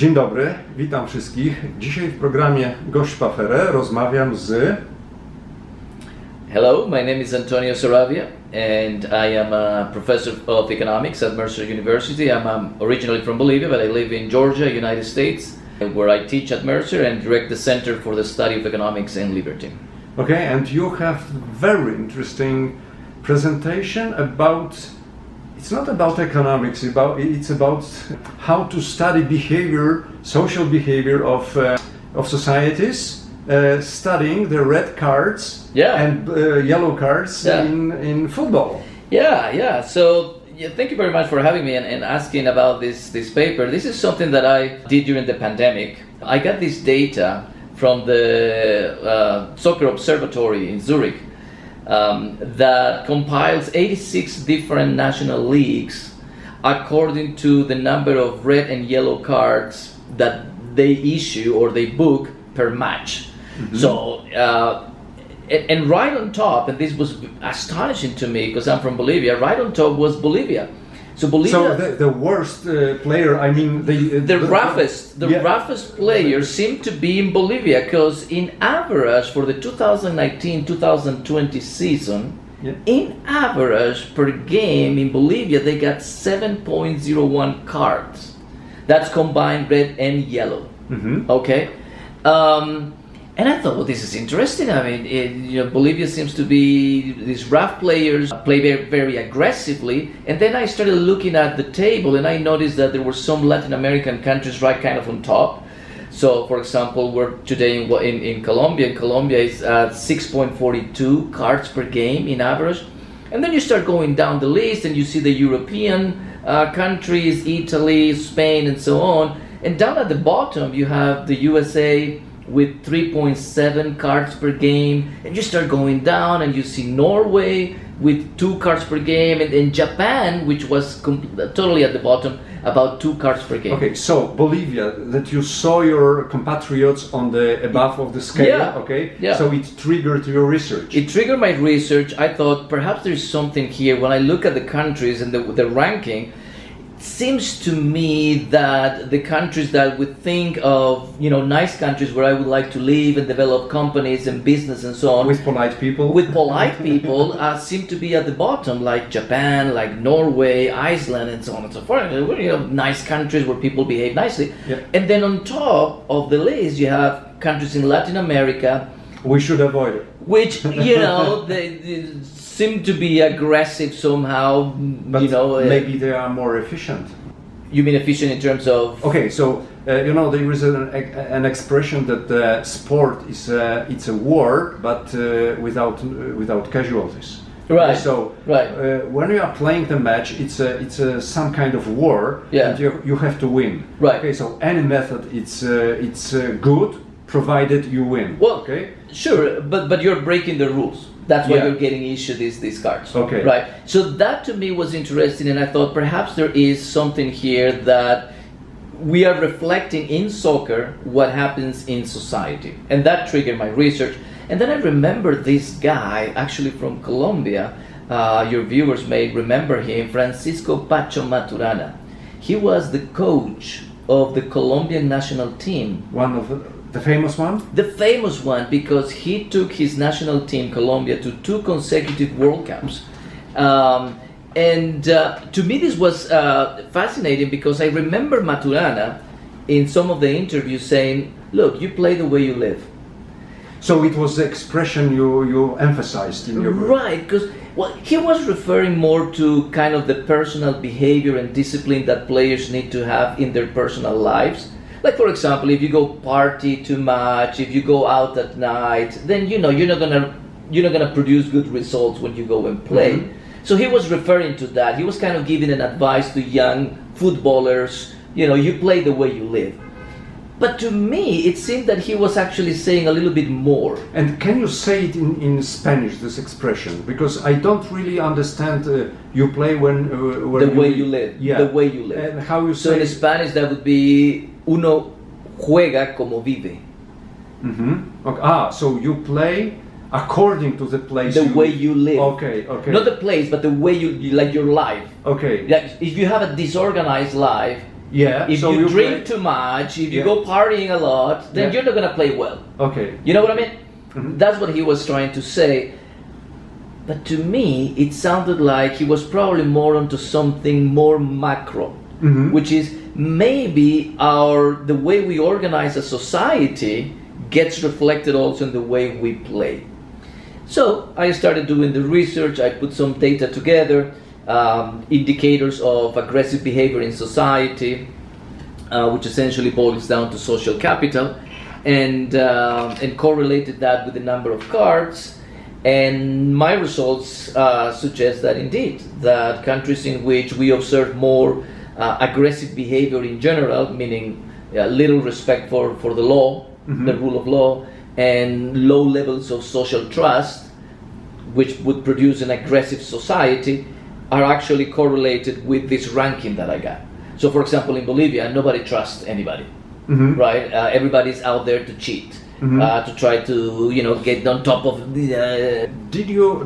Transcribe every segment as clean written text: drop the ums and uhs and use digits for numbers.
Dzień dobry, witam wszystkich. Dzisiaj w programie Gość Paferę rozmawiam z... Hello, my name is Antonio Saravia and I am a professor of economics at Mercer University. I'm originally from Bolivia, but I live in Georgia, United States, where I teach at Mercer and direct the Center for the Study of Economics and Liberty. Okay, and you have very interesting presentation about... It's not about economics, it's about how to study behavior, social behavior of societies, studying the red cards and yellow cards in football. So thank you very much for having me and asking about this paper. This is something that I did during the pandemic. I got this data from the Soccer Observatory in Zurich. That compiles 86 different national leagues according to the number of red and yellow cards that they issue or they book per match. Mm-hmm. So, and right on top, and this was astonishing to me because I'm from Bolivia, right on top was Bolivia. So Bolivia. So the worst player, I mean the roughest players seem to be in Bolivia because in average for the 2019-2020 season, in average per game in Bolivia they got 7.01 cards. That's combined red and yellow. Mm-hmm. Okay. And I thought, well, this is interesting. I mean, Bolivia seems to be these rough players play very, very aggressively. And then I started looking at the table, and I noticed that there were some Latin American countries right kind of on top. So, for example, we're today in Colombia. And Colombia is at 6.42 cards per game in average. And then you start going down the list, and you see the European countries, Italy, Spain, and so on. And down at the bottom, you have the USA with 3.7 cards per game, and you start going down and you see Norway with 2 cards per game, and then Japan, which was totally at the bottom, about 2 cards per game. Okay, so Bolivia, that you saw your compatriots on the above of the scale, so it triggered your research. It triggered my research. I thought perhaps there's something here. When I look at the countries and the ranking, seems to me that the countries that would think of, nice countries where I would like to live and develop companies and business and so on. With polite people. Seem to be at the bottom, like Japan, like Norway, Iceland, and so on and so forth. Nice countries where people behave nicely. Yep. And then on top of the list, you have countries in Latin America. We should avoid it. Which, they seem to be aggressive somehow, but maybe they are more efficient. You mean efficient in terms of? Okay, so there is an expression that sport is it's a war, but without casualties. Right. Okay, so when you are playing the match, it's some kind of war, and you have to win. Right. Okay, so any method it's good provided you win. Well, okay. Sure, but you're breaking the rules. That's why you're getting issued these cards. Okay. Right. So that to me was interesting, and I thought perhaps there is something here that we are reflecting in soccer what happens in society, and that triggered my research. And then I remember this guy, actually from Colombia. Your viewers may remember him, Francisco Pacho Maturana. He was the coach of the Colombian national team. One of the famous one? The famous one, because he took his national team, Colombia, to 2 consecutive World Cups. And to me this was fascinating because I remember Maturana in some of the interviews saying, look, you play the way you live. So it was the expression you emphasized in your book. Right, because he was referring more to kind of the personal behavior and discipline that players need to have in their personal lives. Like, for example, if you go party too much, if you go out at night, then you're not gonna produce good results when you go and play. Mm-hmm. So he was referring to that. He was kind of giving an advice to young footballers. You play the way you live. But to me, it seemed that he was actually saying a little bit more. And can you say it in Spanish, this expression? Because I don't really understand. You play when the way you live. Yeah. The way you live. And how you say? So in Spanish, that would be uno juega como vive. Mm-hmm. Okay. So you play according to the place. The way you live. Okay. Not the place, but the way you like your life. Okay. Like if you have a disorganized life, Yeah. If you drink too much, if you go partying a lot, then you're not gonna play well. Okay. You know what I mean? Mm-hmm. That's what he was trying to say. But to me, it sounded like he was probably more onto something more macro, which is maybe the way we organize a society gets reflected also in the way we play. So I started doing the research. I put some data together, indicators of aggressive behavior in society, which essentially boils down to social capital, and correlated that with the number of cards. And my results suggest that indeed, that countries in which we observe more aggressive behavior in general, meaning little respect for the law, the rule of law, and low levels of social trust, which would produce an aggressive society, are actually correlated with this ranking that I got. So for example, in Bolivia, nobody trusts anybody, right? Everybody's out there to cheat. To try to get on top of the. Did you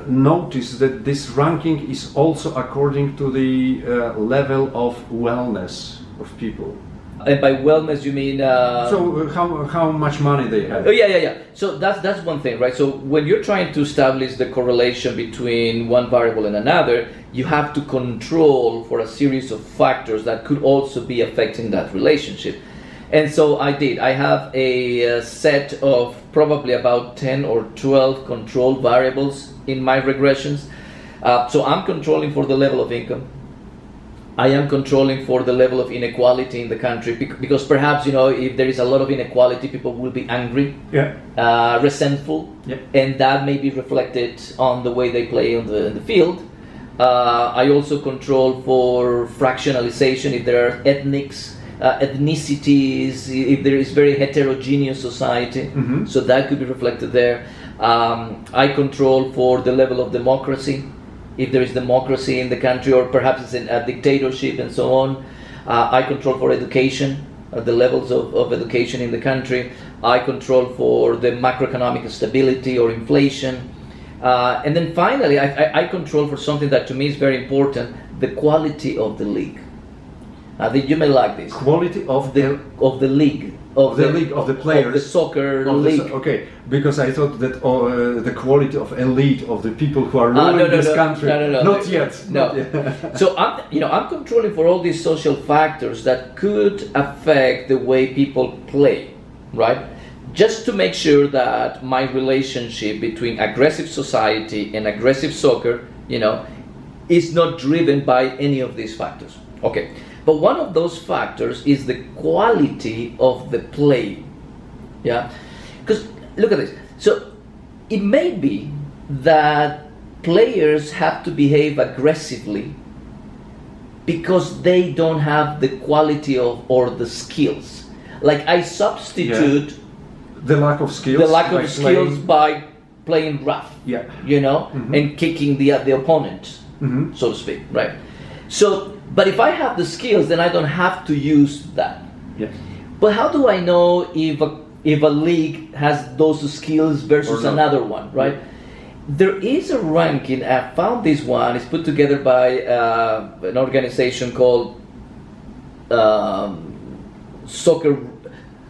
notice that this ranking is also according to the level of wellness of people? And by wellness you mean? So how much money they have? Oh yeah. So that's one thing, right? So when you're trying to establish the correlation between one variable and another, you have to control for a series of factors that could also be affecting that relationship. And so I did. I have a set of probably about 10 or 12 control variables in my regressions. So I'm controlling for the level of income. I am controlling for the level of inequality in the country, because perhaps, if there is a lot of inequality, people will be angry, resentful, and that may be reflected on the way they play in the field. I also control for fractionalization, if there are ethnicities, if there is very heterogeneous society, so that could be reflected there. I control for the level of democracy, if there is democracy in the country, or perhaps it's a dictatorship and so on. I control for education, the levels of education in the country. I control for the macroeconomic stability or inflation. And then finally, I control for something that to me is very important, the quality of the league. You may like this. Quality of the league. League of the players. Of the soccer league. Okay, because I thought that the quality of elite of the people who are ruling this country. No. Not yet. So I'm controlling for all these social factors that could affect the way people play, right? Just to make sure that my relationship between aggressive society and aggressive soccer, is not driven by any of these factors. Okay. But one of those factors is the quality of the play. Yeah? Because look at this. So it may be that players have to behave aggressively because they don't have the quality or the skills. Like I substitute the lack of skills by playing rough. Yeah. And kicking the opponent, so to speak, right? So, but if I have the skills, then I don't have to use that. Yeah. But how do I know if a league has those skills versus another one, right? Yeah. There is a ranking. I found this one. It's put together by an organization called Soccer.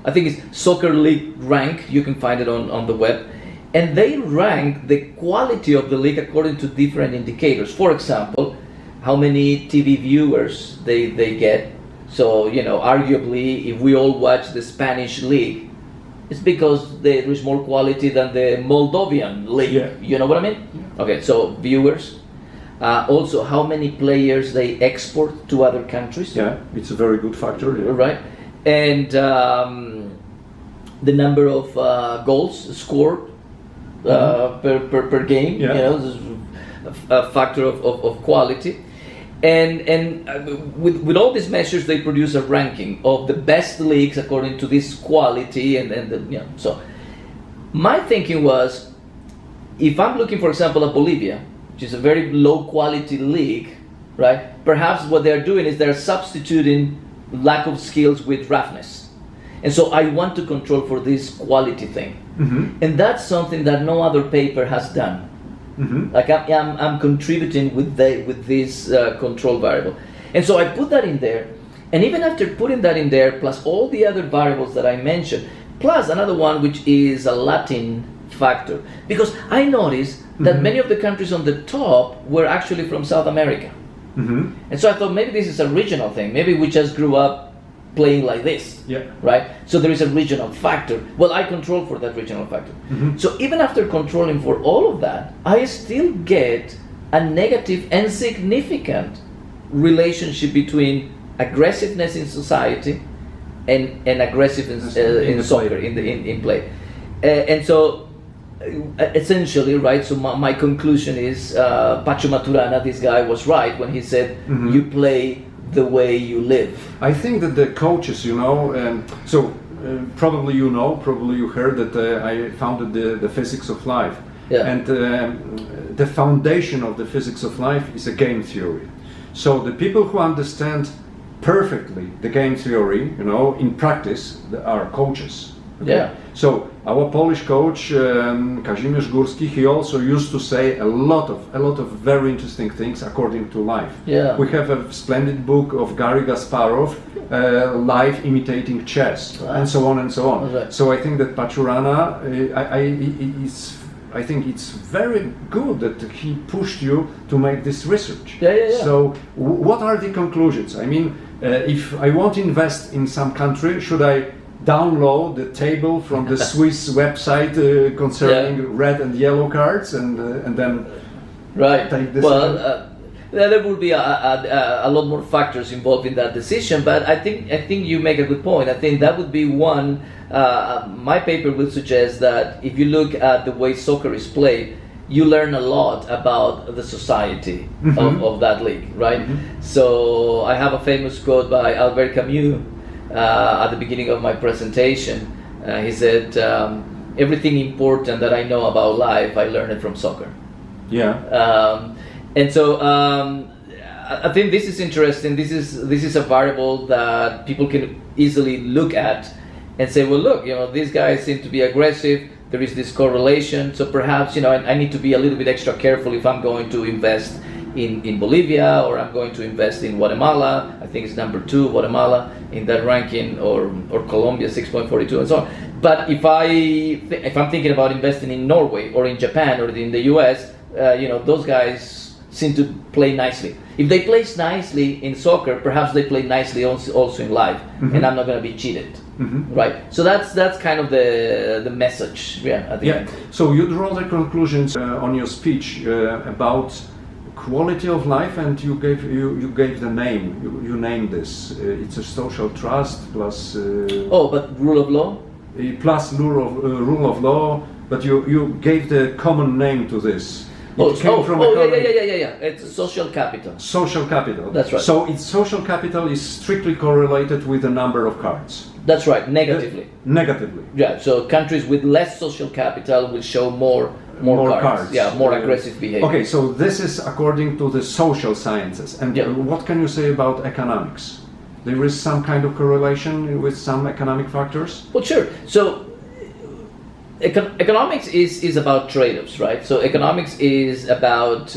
I think it's Soccer League Rank. You can find it on the web. And they rank the quality of the league according to different indicators. For example, how many TV viewers they get. So, arguably, if we all watch the Spanish league, it's because there is more quality than the Moldovan league. Yeah. You know what I mean? Yeah. Okay, so viewers. Also, how many players they export to other countries. Yeah, it's a very good factor. Yeah. Right. And the number of goals scored per game. Yeah. This is a factor of quality. And with all these measures, they produce a ranking of the best leagues according to this quality, So, my thinking was, if I'm looking, for example, at Bolivia, which is a very low quality league, right? Perhaps what they're doing is they're substituting lack of skills with roughness, and so I want to control for this quality thing, and that's something that no other paper has done. Like I'm contributing with this control variable, and so I put that in there, And even after putting that in there, plus all the other variables that I mentioned, plus another one which is a Latin factor, because I noticed that many of the countries on the top were actually from South America. And so I thought maybe this is a regional thing. Maybe we just grew up playing like this, right? So there is a regional factor. Well, I control for that regional factor. So even after controlling for all of that, I still get a negative and significant relationship between aggressiveness in society and aggressiveness in soccer, in play. And so essentially, right, so my conclusion is Pacho Maturana, this guy was right when he said you play the way you live. I think that the coaches, probably you heard that I founded the physics of life. And the foundation of the physics of life is a game theory. So the people who understand perfectly the game theory, in practice, are coaches. Okay? So our Polish coach Kazimierz Górski, he also used to say a lot of very interesting things according to life. We have a splendid book of Garry Kasparov, Life Imitating Chess, and so on and so on. Right. So I think that Maturana, I think it's very good that he pushed you to make this research. So what are the conclusions? I mean, if I want to invest in some country, should I download the table from the Swiss website concerning red and yellow cards and then take this? Well, there will be a lot more factors involved in that decision, but I think you make a good point. I think that would be one. My paper would suggest that if you look at the way soccer is played, you learn a lot about the society of that league, right? So I have a famous quote by Albert Camus at the beginning of my presentation. He said, everything important that I know about life, I learned it from soccer. And so I think this is interesting. This is a variable that people can easily look at and say, well, look, these guys seem to be aggressive. There is this correlation. So perhaps, I need to be a little bit extra careful if I'm going to invest in Bolivia, or I'm going to invest in Guatemala. I think it's number 2, Guatemala, in that ranking, or Colombia, 6.42, and so on. But if I'm thinking about investing in Norway or in Japan or in the US, those guys seem to play nicely. If they play nicely in soccer, perhaps they play nicely also in life, and I'm not going to be cheated. Right. So that's kind of the message. At the end. So you draw the conclusions on your speech about quality of life, and you gave the name. You named this. It's a social trust plus. But rule of law. Plus rule of law, but you gave the common name to this. It's social capital. Social capital. That's right. So its social capital is strictly correlated with the number of cards. That's right. Negatively. Negatively. Yeah. So countries with less social capital will show more cards. Yeah. More aggressive behavior. Okay. So this is according to the social sciences. And what can you say about economics? There is some kind of correlation with some economic factors? Well, sure. So economics is about trade-offs, right? So economics is about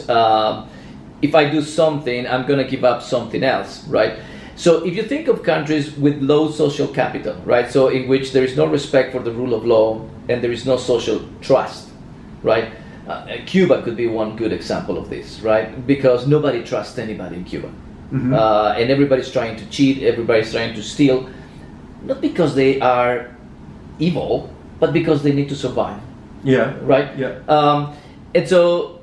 if I do something, I'm going to give up something else, right? So if you think of countries with low social capital, right? So in which there is no respect for the rule of law and there is no social trust, right? Cuba could be one good example of this, right? Because nobody trusts anybody in Cuba. And everybody's trying to cheat, everybody's trying to steal, not because they are evil, but because they need to survive. Right? And so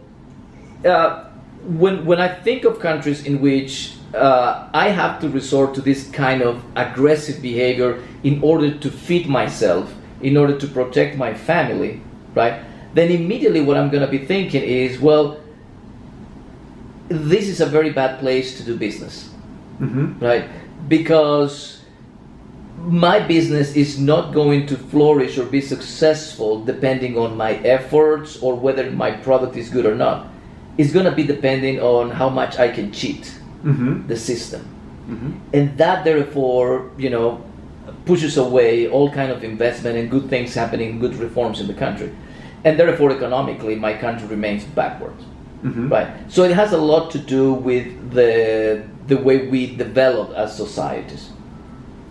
when I think of countries in which I have to resort to this kind of aggressive behavior in order to feed myself, in order to protect my family, right? Then immediately what I'm going to be thinking is, well, this is a very bad place to do business, right? Because my business is not going to flourish or be successful depending on my efforts or whether my product is good or not. It's going to be depending on how much I can cheat the system. And that therefore, pushes away all kind of investment and good things happening, good reforms in the country. And therefore, economically, my country remains backwards. Right. So it has a lot to do with the the way we develop as societies.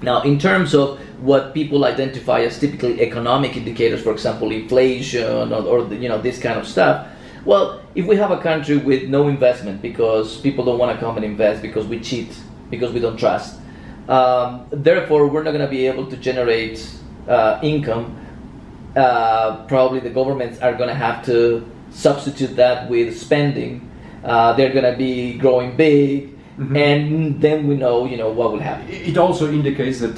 Now, in terms of what people identify as typically economic indicators, for example, inflation or this kind of stuff, well, if we have a country with no investment because people don't want to come and invest because we cheat, because we don't trust, therefore we're not going to be able to generate income. Probably the governments are going to have to substitute that with spending. They're going to be growing big. Mm-hmm. And then we know, what will happen. It also indicates that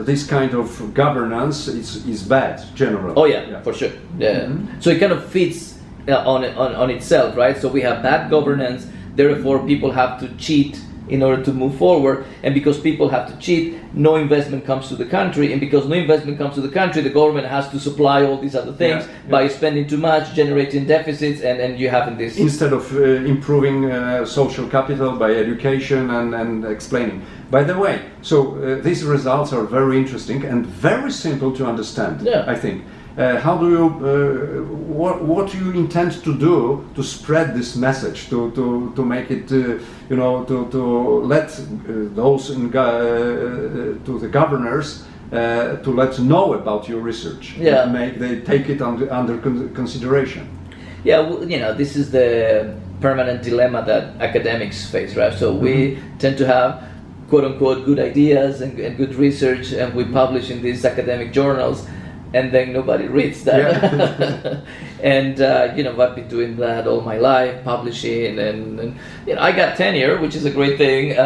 this kind of governance is bad, generally. Oh yeah, for sure. Yeah. Mm-hmm. So it kind of fits on itself, right? So we have bad governance, therefore people have to cheat in order to move forward, and because people have to cheat, no investment comes to the country, and because no investment comes to the country, the government has to supply all these other things by spending too much, generating deficits, and you having this... Instead of improving social capital by education and explaining. By the way, so these results are very interesting and very simple to understand, I think. How do you, what do you intend to do to spread this message, to make it, to let those to the governors to let know about your research, they take it under consideration? Yeah, well, this is the permanent dilemma that academics face, right? So we tend to have quote unquote good ideas and good research, and we publish in these academic journals. And then nobody reads that. And I've been doing that all my life, publishing, and I got tenure, which is a great thing.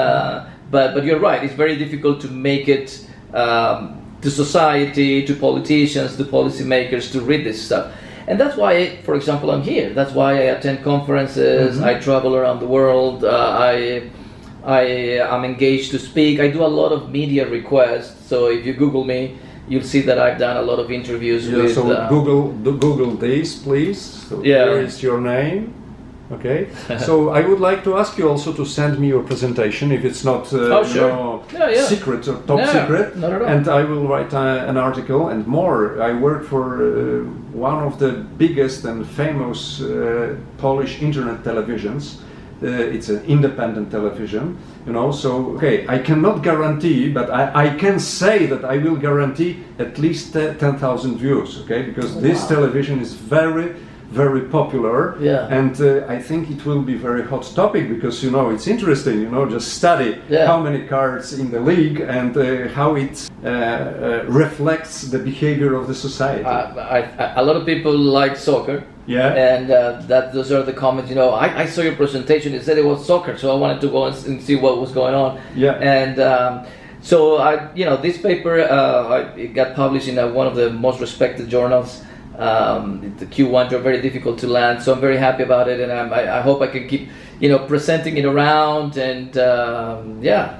But you're right; it's very difficult to make it to society, to politicians, to policymakers to read this stuff. And that's why, for example, I'm here. That's why I attend conferences. I travel around the world. I am engaged to speak. I do a lot of media requests. So if you Google me, you'll see that I've done a lot of interviews with... So Google this, please. So here is your name. Okay. So I would like to ask you also to send me your presentation if it's not secret or top secret. Not at all. And I will write an article and more. I work for one of the biggest and famous Polish internet televisions. It's an independent television, so I cannot guarantee, but I can say that I will guarantee at least 10,000 views, because this television is very, very popular, and I think it will be very hot topic because it's interesting, just study how many cards in the league and how it reflects the behavior of the society. A lot of people like soccer. And those are the comments. I saw your presentation. It said it was soccer, so I wanted to go and see what was going on. And so this paper it got published in one of the most respected journals. The Q1 are very difficult to land, so I'm very happy about it, and I hope I can keep presenting it around and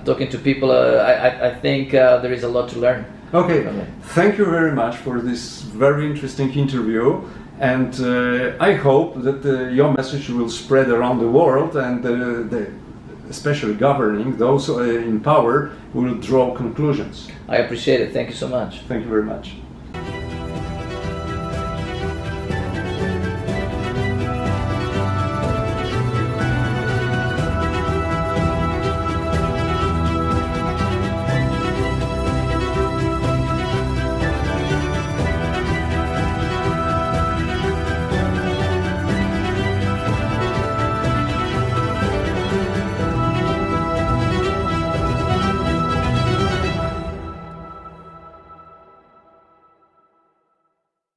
talking to people. I think there is a lot to learn. Okay, thank you very much for this very interesting interview. And I hope that your message will spread around the world, and especially governing, those in power will draw conclusions. I appreciate it. Thank you so much. Thank you very much.